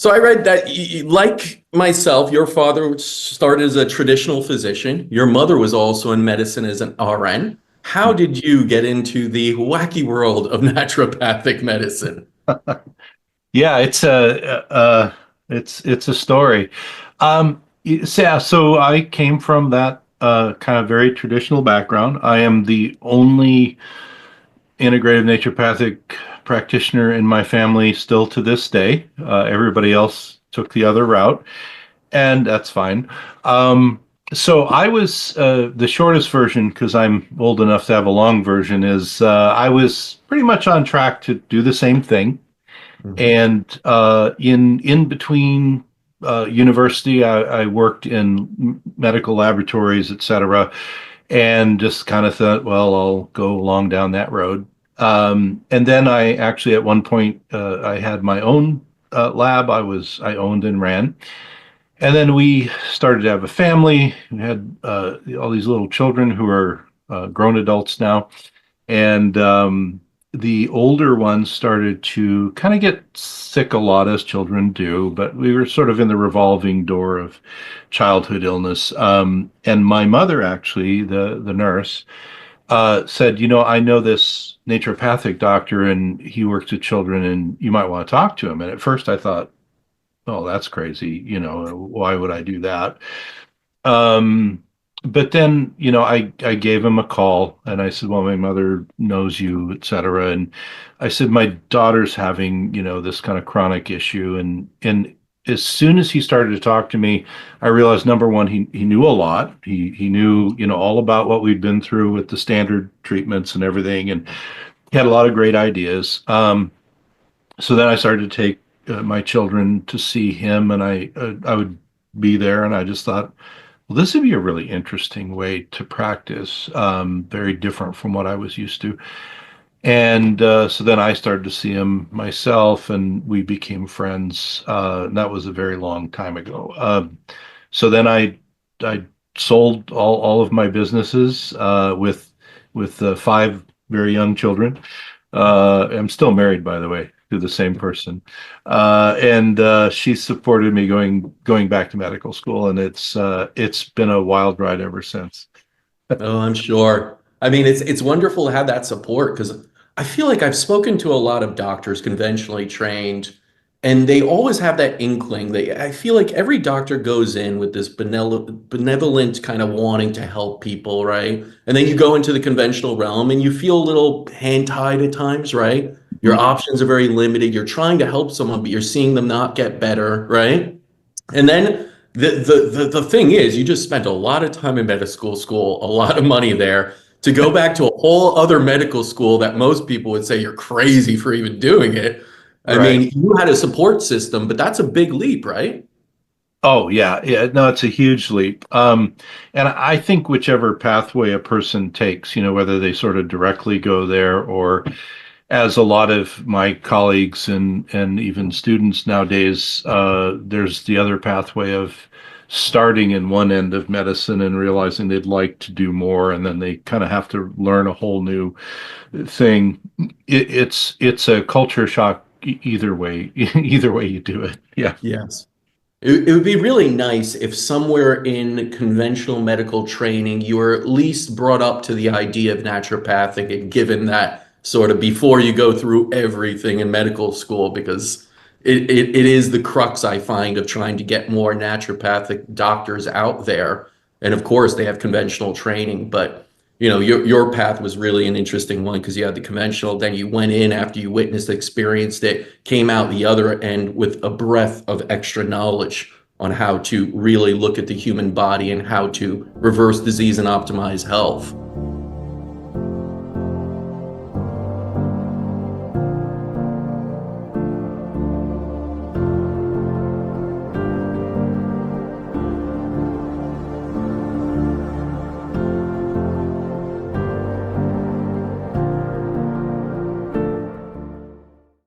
So I read that, like myself, your father started as a traditional physician. Your mother was also in medicine as an RN. How did you get into the wacky world of naturopathic medicine? Yeah, it's a story. So I came from that kind of very traditional background. I am the only integrative naturopathic practitioner in my family still to this day. Everybody else took the other route, and that's fine. So I was the shortest version because I'm old enough to have a long version. Is I was pretty much on track to do the same thing. Mhm. And in between university, I worked in medical laboratories, etc., and just kind of thought, well, I'll go along down that road. And then I actually, at one point, I had my own lab. I owned and ran, and then we started to have a family. We had all these little children who are grown adults now, and the older ones started to kind of get sick a lot, as children do, but we were sort of in the revolving door of childhood illness. And my mother, actually, the nurse, said, I know this naturopathic doctor and he works with children and you might want to talk to him. And at first I thought, oh, that's crazy. Why would I do that? Um, but then, I gave him a call and I said, well, my mother knows you, et cetera. And I said, my daughter's having, this kind of chronic issue. And as soon as he started to talk to me, I realized, number one, he knew a lot. He knew, all about what we'd been through with the standard treatments and everything. And he had a lot of great ideas. So then I started to take my children to see him, and I would be there, and I just thought, well, this would be a really interesting way to practice, very different from what I was used to. And so then I started to see him myself, and we became friends. And that was a very long time ago. So then I sold all of my businesses with five very young children. I'm still married, by the way, to the same person, and she supported me going back to medical school, and it's been a wild ride ever since. Oh, I'm sure. I mean, it's wonderful to have that support because I feel like I've spoken to a lot of doctors conventionally trained, and they always have that inkling. I feel like every doctor goes in with this benevolent kind of wanting to help people, right? And then you go into the conventional realm and you feel a little hand-tied at times, right? Your options are very limited. You're trying to help someone, but you're seeing them not get better, right? And then the thing is, you just spent a lot of time in medical school, a lot of money there to go back to a whole other medical school that most people would say you're crazy for even doing it. I Right. mean, you had a support system, but that's a big leap, right? Oh yeah, yeah. No, it's a huge leap. And I think whichever pathway a person takes, whether they sort of directly go there or as a lot of my colleagues and even students nowadays, there's the other pathway of starting in one end of medicine and realizing they'd like to do more, and then they kind of have to learn a whole new thing. It's a culture shock either way, either way you do it. Yeah. Yes. It would be really nice if somewhere in conventional medical training you were at least brought up to the idea of naturopathic and given that sort of before you go through everything in medical school, because it is the crux, I find, of trying to get more naturopathic doctors out there. And of course, they have conventional training, but your path was really an interesting one because you had the conventional, then you went in after you witnessed, experienced it, came out the other end with a breadth of extra knowledge on how to really look at the human body and how to reverse disease and optimize health.